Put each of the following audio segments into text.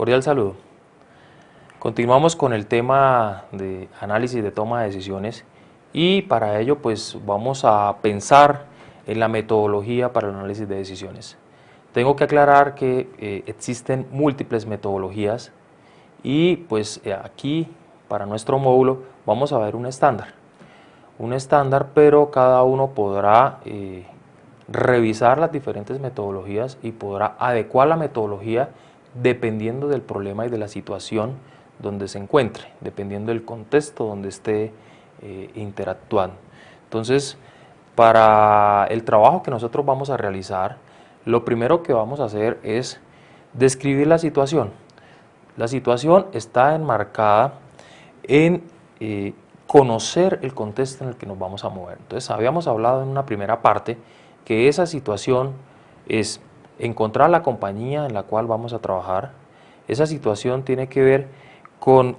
Cordial saludo. Continuamos con el tema de análisis de toma de decisiones y para ello pues vamos a pensar en la metodología para el análisis de decisiones. Tengo que aclarar que existen múltiples metodologías y pues aquí para nuestro módulo vamos a ver un estándar, pero cada uno podrá revisar las diferentes metodologías y podrá adecuar la metodología dependiendo del problema y de la situación donde se encuentre, dependiendo del contexto donde esté interactuando. Entonces, para el trabajo que nosotros vamos a realizar, lo primero que vamos a hacer es describir la situación. La situación está enmarcada en conocer el contexto en el que nos vamos a mover. Entonces, habíamos hablado en una primera parte que esa situación es encontrar la compañía en la cual vamos a trabajar. Esa situación tiene que ver con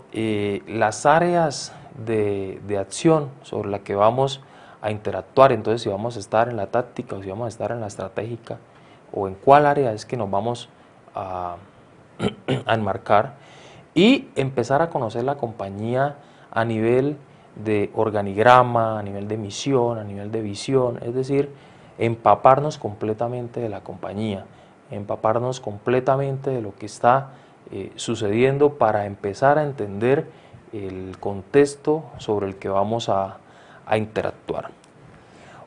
las áreas de acción sobre las que vamos a interactuar. Entonces, si vamos a estar en la táctica o si vamos a estar en la estratégica o en cuál área es que nos vamos a enmarcar, y empezar a conocer la compañía a nivel de organigrama, a nivel de misión, a nivel de visión, es decir, empaparnos completamente de la compañía, empaparnos completamente de lo que está sucediendo para empezar a entender el contexto sobre el que vamos a interactuar.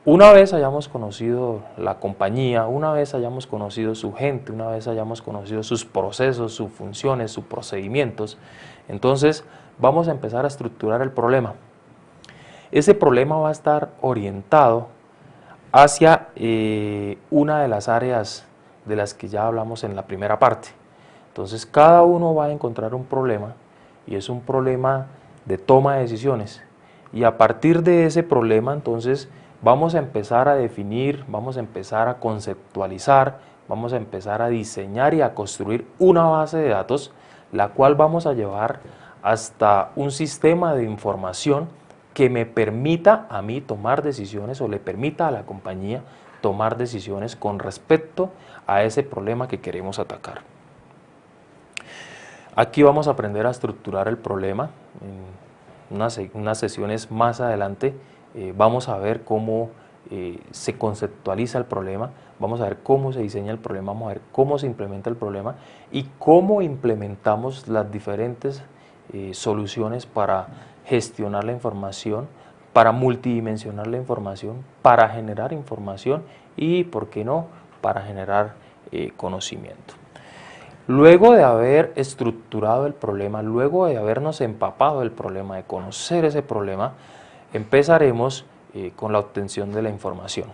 Una vez hayamos conocido la compañía, una vez hayamos conocido su gente, una vez hayamos conocido sus procesos, sus funciones, sus procedimientos, entonces vamos a empezar a estructurar el problema. Ese problema va a estar orientado hacia una de las áreas de las que ya hablamos en la primera parte. Entonces cada uno va a encontrar un problema y es un problema de toma de decisiones, y a partir de ese problema entonces vamos a empezar a definir, vamos a empezar a conceptualizar, vamos a empezar a diseñar y a construir una base de datos, la cual vamos a llevar hasta un sistema de información que me permita a mí tomar decisiones o le permita a la compañía tomar decisiones con respecto a ese problema que queremos atacar. Aquí vamos a aprender a estructurar el problema. En unas sesiones más adelante vamos a ver cómo se conceptualiza el problema, vamos a ver cómo se diseña el problema, vamos a ver cómo se implementa el problema y cómo implementamos las diferentes soluciones para gestionar la información, para multidimensionar la información, para generar información y, ¿por qué no?, para generar conocimiento. Luego de haber estructurado el problema, luego de habernos empapado del problema, de conocer ese problema, empezaremos con la obtención de la información.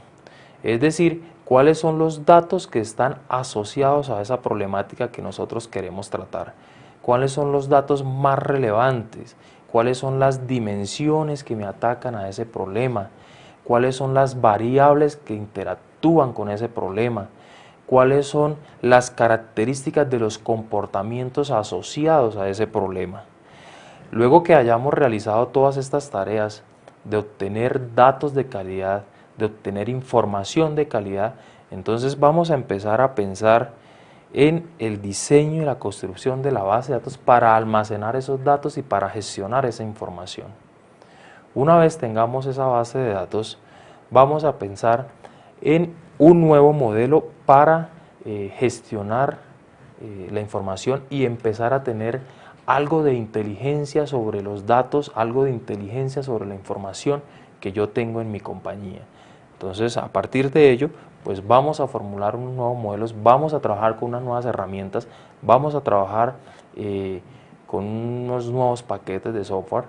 Es decir, cuáles son los datos que están asociados a esa problemática que nosotros queremos tratar, cuáles son los datos más relevantes, cuáles son las dimensiones que me atacan a ese problema, cuáles son las variables que interactúan con ese problema, cuáles son las características de los comportamientos asociados a ese problema. Luego que hayamos realizado todas estas tareas de obtener datos de calidad, de obtener información de calidad, entonces vamos a empezar a pensar en el diseño y la construcción de la base de datos para almacenar esos datos y para gestionar esa información. Una vez tengamos esa base de datos, vamos a pensar en un nuevo modelo para gestionar la información y empezar a tener algo de inteligencia sobre los datos, algo de inteligencia sobre la información que yo tengo en mi compañía. Entonces, a partir de ello, pues vamos a formular unos nuevos modelos, vamos a trabajar con unas nuevas herramientas, vamos a trabajar con unos nuevos paquetes de software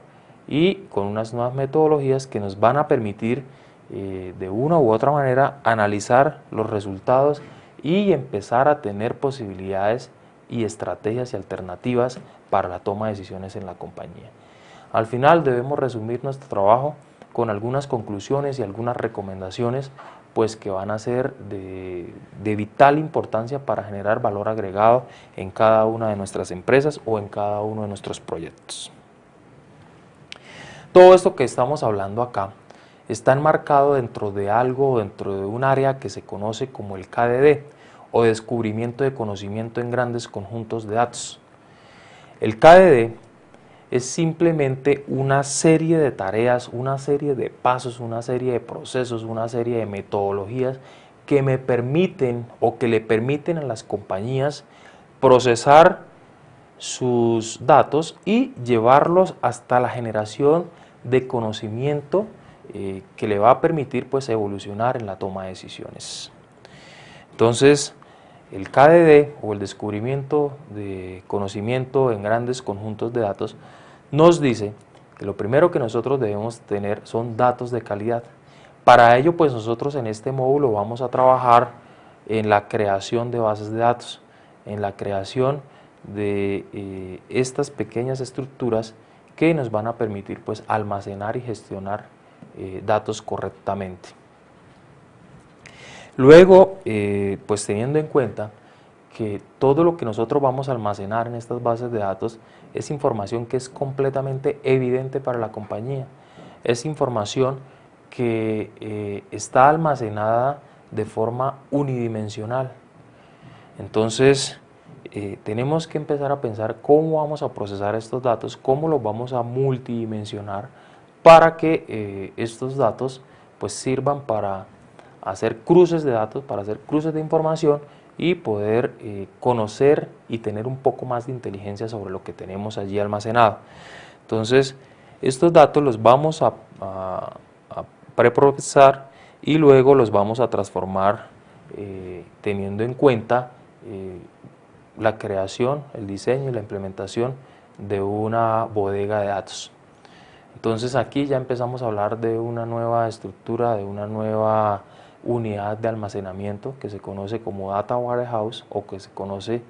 y con unas nuevas metodologías que nos van a permitir de una u otra manera analizar los resultados y empezar a tener posibilidades y estrategias y alternativas para la toma de decisiones en la compañía. Al final debemos resumir nuestro trabajo con algunas conclusiones y algunas recomendaciones pues que van a ser de vital importancia para generar valor agregado en cada una de nuestras empresas o en cada uno de nuestros proyectos. Todo esto que estamos hablando acá está enmarcado dentro de algo, dentro de un área que se conoce como el KDD o descubrimiento de conocimiento en grandes conjuntos de datos. El KDD es simplemente una serie de tareas, una serie de pasos, una serie de procesos, una serie de metodologías que me permiten o que le permiten a las compañías procesar sus datos y llevarlos hasta la generación de conocimiento que le va a permitir pues evolucionar en la toma de decisiones. Entonces, el KDD o el descubrimiento de conocimiento en grandes conjuntos de datos nos dice que lo primero que nosotros debemos tener son datos de calidad. Para ello, pues nosotros en este módulo vamos a trabajar en la creación de bases de datos, en la creación de estas pequeñas estructuras que nos van a permitir pues almacenar y gestionar datos correctamente. Luego, pues teniendo en cuenta que todo lo que nosotros vamos a almacenar en estas bases de datos es información que es completamente evidente para la compañía, es información que está almacenada de forma unidimensional. Entonces, tenemos que empezar a pensar cómo vamos a procesar estos datos, cómo los vamos a multidimensionar para que estos datos pues sirvan para hacer cruces de datos, para hacer cruces de información y poder conocer y tener un poco más de inteligencia sobre lo que tenemos allí almacenado. Entonces, estos datos los vamos a preprocesar y luego los vamos a transformar teniendo en cuenta la creación, el diseño y la implementación de una bodega de datos. Entonces aquí ya empezamos a hablar de una nueva estructura, de una nueva unidad de almacenamiento que se conoce como Data Warehouse o que se conoce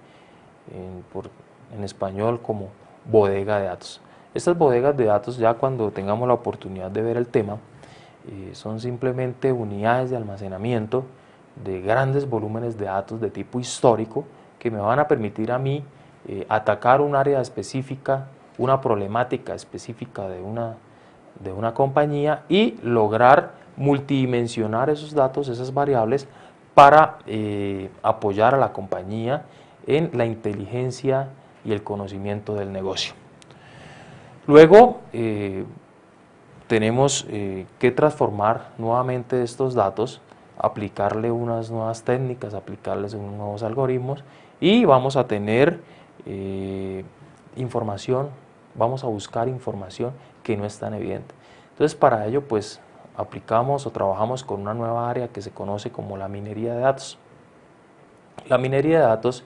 en español como bodega de datos. Estas bodegas de datos, ya cuando tengamos la oportunidad de ver el tema, son simplemente unidades de almacenamiento de grandes volúmenes de datos de tipo histórico que me van a permitir a mí atacar un área específica, una problemática específica de una compañía y lograr multidimensionar esos datos, esas variables, para apoyar a la compañía en la inteligencia y el conocimiento del negocio. Luego, tenemos que transformar nuevamente estos datos, aplicarle unas nuevas técnicas, aplicarles unos nuevos algoritmos y vamos a tener información, vamos a buscar información que no es tan evidente. Entonces, para ello, pues, aplicamos o trabajamos con una nueva área que se conoce como la minería de datos. La minería de datos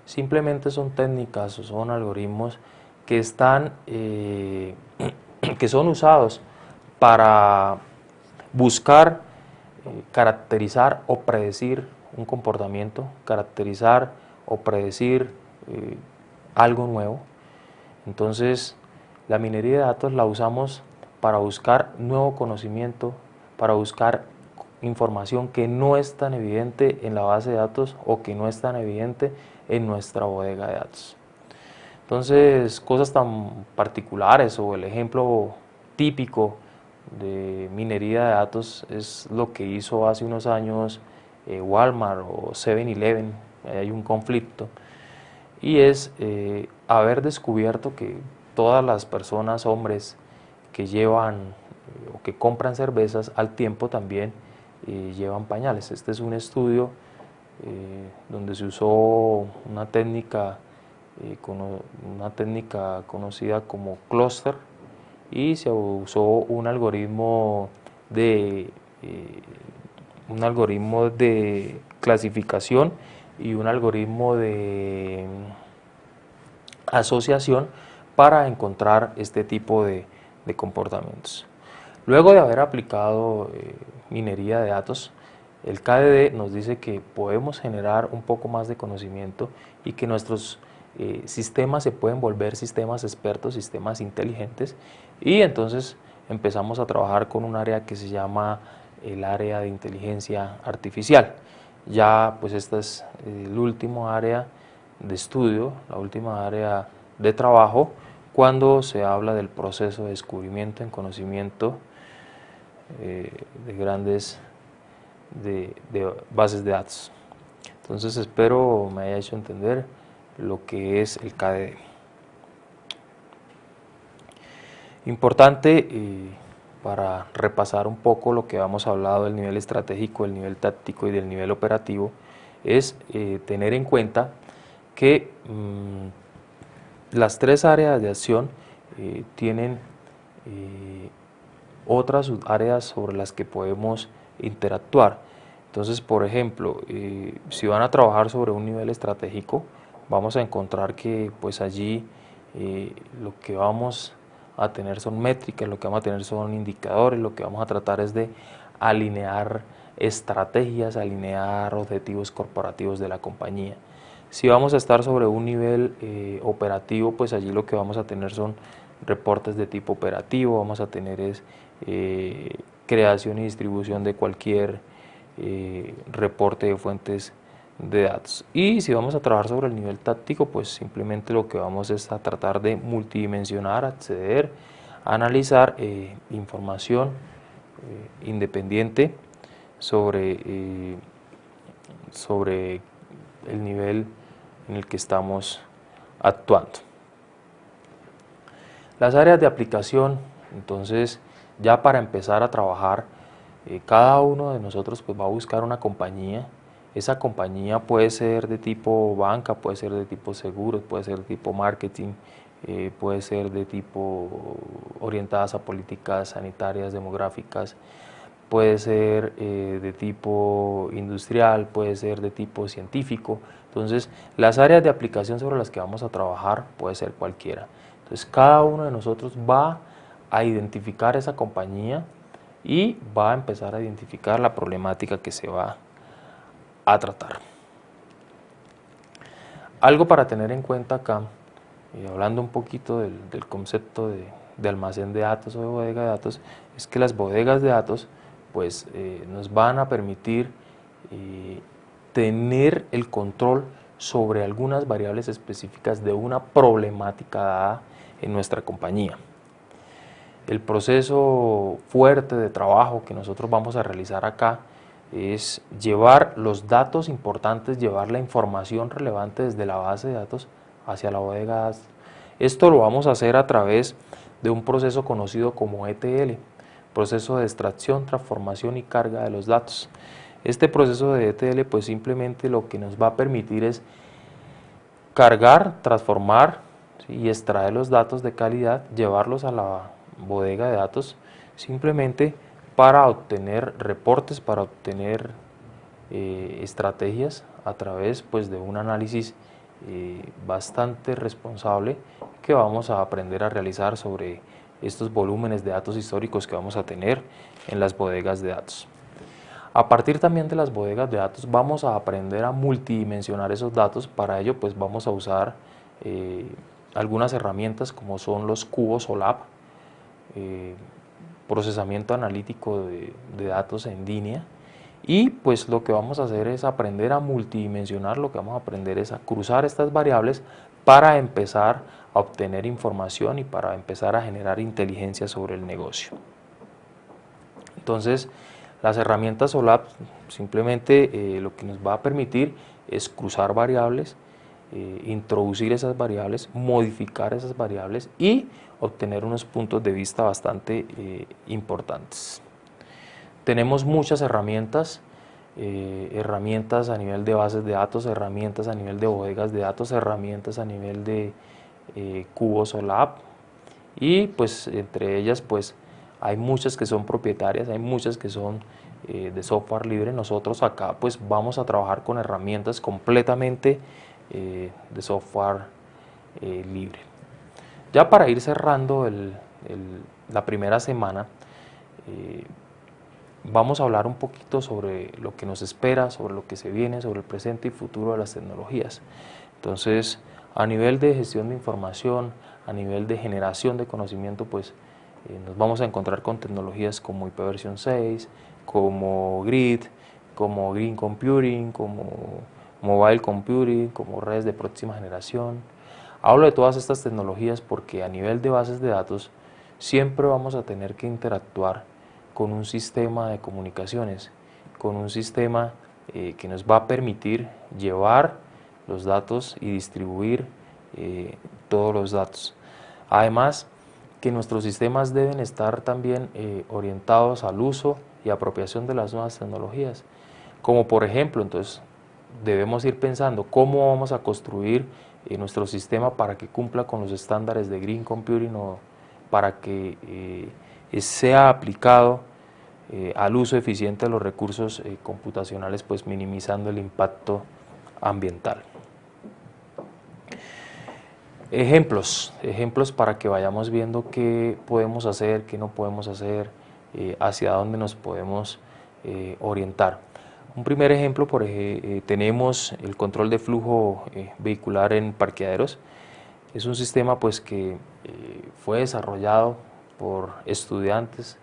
simplemente son técnicas o son algoritmos que que son usados para buscar, caracterizar o predecir un comportamiento, caracterizar o predecir algo nuevo. Entonces, la minería de datos la usamos para buscar nuevo conocimiento, para buscar información que no es tan evidente en la base de datos o que no es tan evidente en nuestra bodega de datos. Entonces, cosas tan particulares o el ejemplo típico de minería de datos es lo que hizo hace unos años Walmart o 7-Eleven, hay un conflicto, y es haber descubierto que todas las personas, hombres, que llevan o que compran cervezas al tiempo también llevan pañales. Este es un estudio donde se usó una técnica conocida como clúster y se usó un algoritmo de clasificación y un algoritmo de asociación para encontrar este tipo de comportamientos. Luego de haber aplicado minería de datos, el KDD nos dice que podemos generar un poco más de conocimiento y que nuestros sistemas se pueden volver sistemas expertos, sistemas inteligentes, y entonces empezamos a trabajar con un área que se llama el área de inteligencia artificial. Ya pues esta es el último área de estudio, la última área de trabajo cuando se habla del proceso de descubrimiento en conocimiento de grandes de bases de datos. Entonces espero me haya hecho entender lo que es el KDD. Importante para repasar un poco lo que hemos hablado del nivel estratégico, del nivel táctico y del nivel operativo, es tener en cuenta que las tres áreas de acción tienen otras áreas sobre las que podemos interactuar. Entonces, por ejemplo, si van a trabajar sobre un nivel estratégico, vamos a encontrar que pues allí lo que vamos a tener son métricas, lo que vamos a tener son indicadores, lo que vamos a tratar es de alinear estrategias, alinear objetivos corporativos de la compañía. Si vamos a estar sobre un nivel operativo, pues allí lo que vamos a tener son reportes de tipo operativo, vamos a tener es creación y distribución de cualquier reporte de fuentes de datos. Y si vamos a trabajar sobre el nivel táctico, pues simplemente lo que vamos es a tratar de multidimensionar, acceder, analizar información independiente sobre el nivel en el que estamos actuando. Las áreas de aplicación, entonces, ya para empezar a trabajar, cada uno de nosotros pues, va a buscar una compañía. Esa compañía puede ser de tipo banca, puede ser de tipo seguros, puede ser de tipo marketing, puede ser de tipo orientadas a políticas sanitarias, demográficas, puede ser de tipo industrial, puede ser de tipo científico. Entonces, las áreas de aplicación sobre las que vamos a trabajar puede ser cualquiera. Entonces, cada uno de nosotros va a identificar esa compañía y va a empezar a identificar la problemática que se va a tratar. Algo para tener en cuenta acá, hablando un poquito del concepto de almacén de datos o de bodega de datos, es que las bodegas de datos pues, nos van a permitir tener el control sobre algunas variables específicas de una problemática dada en nuestra compañía. El proceso fuerte de trabajo que nosotros vamos a realizar acá es llevar los datos importantes, llevar la información relevante desde la base de datos hacia la bodega de datos. Esto lo vamos a hacer a través de un proceso conocido como ETL, proceso de extracción, transformación y carga de los datos. Este proceso de ETL pues simplemente lo que nos va a permitir es cargar, transformar, ¿sí?, y extraer los datos de calidad, llevarlos a la bodega de datos simplemente para obtener reportes, para obtener estrategias a través pues, de un análisis bastante responsable que vamos a aprender a realizar sobre estos volúmenes de datos históricos que vamos a tener en las bodegas de datos. A partir también de las bodegas de datos vamos a aprender a multidimensionar esos datos. Para ello pues vamos a usar algunas herramientas como son los cubos OLAP, procesamiento analítico de datos en línea, y pues lo que vamos a hacer es aprender a multidimensionar, lo que vamos a aprender es a cruzar estas variables para empezar a obtener información y para empezar a generar inteligencia sobre el negocio. Entonces, las herramientas OLAP simplemente lo que nos va a permitir es cruzar variables, introducir esas variables, modificar esas variables y obtener unos puntos de vista bastante importantes. Tenemos muchas herramientas, herramientas a nivel de bases de datos, herramientas a nivel de bodegas de datos, herramientas a nivel de cubos OLAP, y pues entre ellas pues hay muchas que son propietarias, hay muchas que son de software libre. Nosotros acá pues vamos a trabajar con herramientas completamente de software libre. Ya para ir cerrando la primera semana, vamos a hablar un poquito sobre lo que nos espera, sobre lo que se viene, sobre el presente y futuro de las tecnologías. Entonces, a nivel de gestión de información, a nivel de generación de conocimiento, pues nos vamos a encontrar con tecnologías como IPv 6, como Grid, como Green Computing, como Mobile Computing, como redes de próxima generación. Hablo de todas estas tecnologías porque a nivel de bases de datos siempre vamos a tener que interactuar con un sistema de comunicaciones, con un sistema que nos va a permitir llevar los datos y distribuir todos los datos. Además, que nuestros sistemas deben estar también orientados al uso y apropiación de las nuevas tecnologías. Como por ejemplo, entonces, debemos ir pensando cómo vamos a construir nuestro sistema para que cumpla con los estándares de Green Computing o para que sea aplicado al uso eficiente de los recursos computacionales, pues minimizando el impacto ambiental. Ejemplos para que vayamos viendo qué podemos hacer, qué no podemos hacer, hacia dónde nos podemos orientar. Un primer ejemplo, tenemos el control de flujo vehicular en parqueaderos. Es un sistema pues que fue desarrollado por estudiantes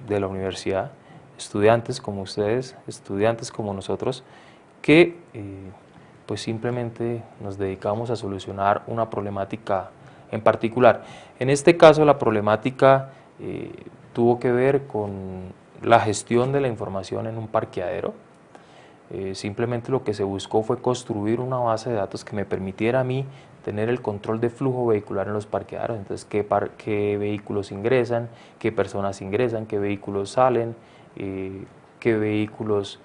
de la universidad, estudiantes como ustedes, estudiantes como nosotros, que pues simplemente nos dedicamos a solucionar una problemática en particular. En este caso la problemática tuvo que ver con la gestión de la información en un parqueadero. Simplemente lo que se buscó fue construir una base de datos que me permitiera a mí tener el control de flujo vehicular en los parqueaderos. Entonces, qué vehículos ingresan, qué personas ingresan, qué vehículos salen, qué vehículos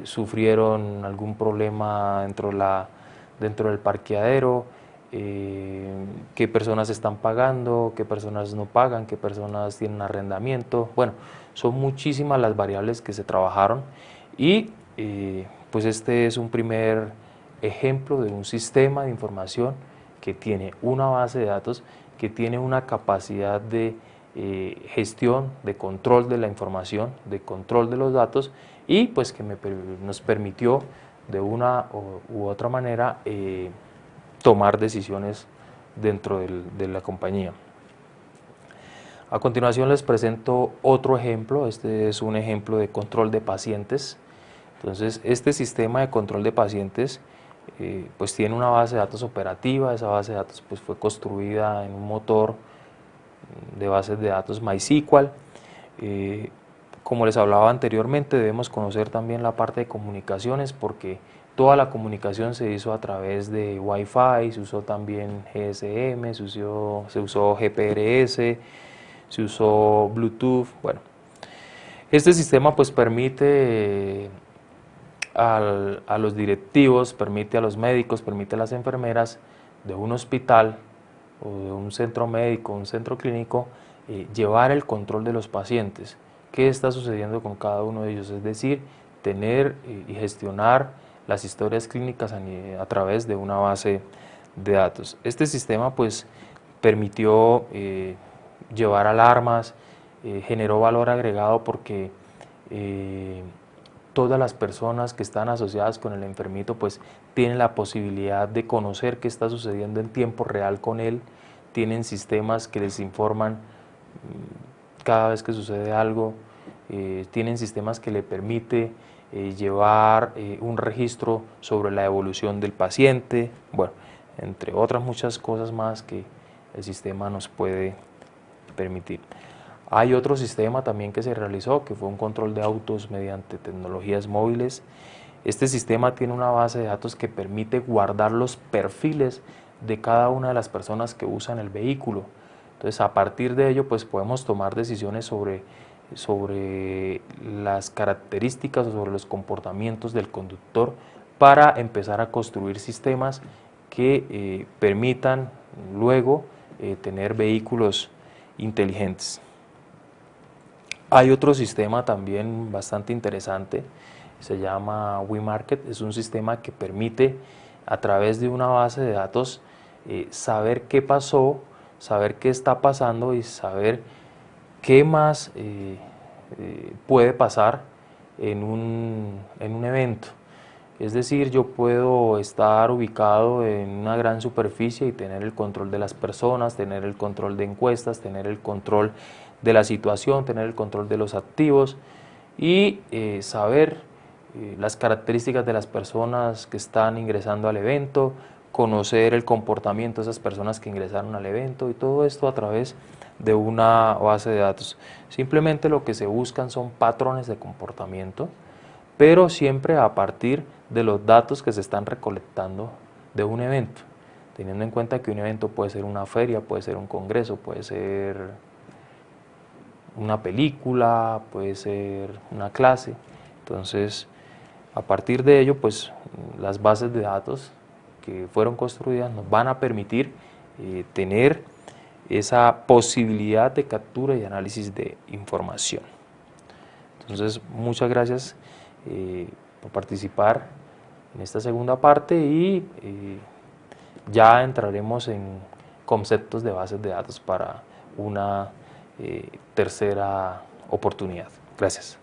sufrieron algún problema dentro del parqueadero, qué personas están pagando, qué personas no pagan, qué personas tienen arrendamiento. Bueno, son muchísimas las variables que se trabajaron y pues este es un primer ejemplo de un sistema de información que tiene una base de datos, que tiene una capacidad de gestión, de control de la información, de control de los datos y pues que nos permitió de una u otra manera tomar decisiones dentro de la compañía. A continuación les presento otro ejemplo. Este es un ejemplo de control de pacientes. Entonces, este sistema de control de pacientes pues tiene una base de datos operativa. Esa base de datos pues fue construida en un motor de bases de datos MySQL. Como les hablaba anteriormente, debemos conocer también la parte de comunicaciones porque toda la comunicación se hizo a través de Wi-Fi, se usó también GSM, se usó GPRS, se usó Bluetooth. Bueno, este sistema pues permite a los directivos, permite a los médicos, permite a las enfermeras de un hospital o de un centro médico, un centro clínico, llevar el control de los pacientes. ¿Qué está sucediendo con cada uno de ellos? Es decir, tener y gestionar las historias clínicas a través de una base de datos. Este sistema pues permitió llevar alarmas, generó valor agregado porque todas las personas que están asociadas con el enfermito pues tienen la posibilidad de conocer qué está sucediendo en tiempo real con él, tienen sistemas que les informan cada vez que sucede algo, tienen sistemas que le permite llevar un registro sobre la evolución del paciente, bueno, entre otras muchas cosas más que el sistema nos puede permitir. Hay otro sistema también que se realizó, que fue un control de autos mediante tecnologías móviles. Este sistema tiene una base de datos que permite guardar los perfiles de cada una de las personas que usan el vehículo. Entonces, a partir de ello, pues podemos tomar decisiones sobre las características o sobre los comportamientos del conductor para empezar a construir sistemas que permitan luego tener vehículos inteligentes. Hay otro sistema también bastante interesante, se llama WeMarket. Es un sistema que permite a través de una base de datos saber qué pasó, saber qué está pasando y saber qué más puede pasar en un evento. Es decir, yo puedo estar ubicado en una gran superficie y tener el control de las personas, tener el control de encuestas, tener el control de la situación, tener el control de los activos y saber las características de las personas que están ingresando al evento, conocer el comportamiento de esas personas que ingresaron al evento y todo esto a través de una base de datos. Simplemente lo que se buscan son patrones de comportamiento, pero siempre a partir de los datos que se están recolectando de un evento. teniendo en cuenta que un evento puede ser una feria, puede ser un congreso, puede ser una película, puede ser una clase. Entonces, a partir de ello, pues las bases de datos que fueron construidas nos van a permitir tener esa posibilidad de captura y análisis de información. Entonces, muchas gracias por participar en esta segunda parte y ya entraremos en conceptos de bases de datos para una tercera oportunidad. Gracias.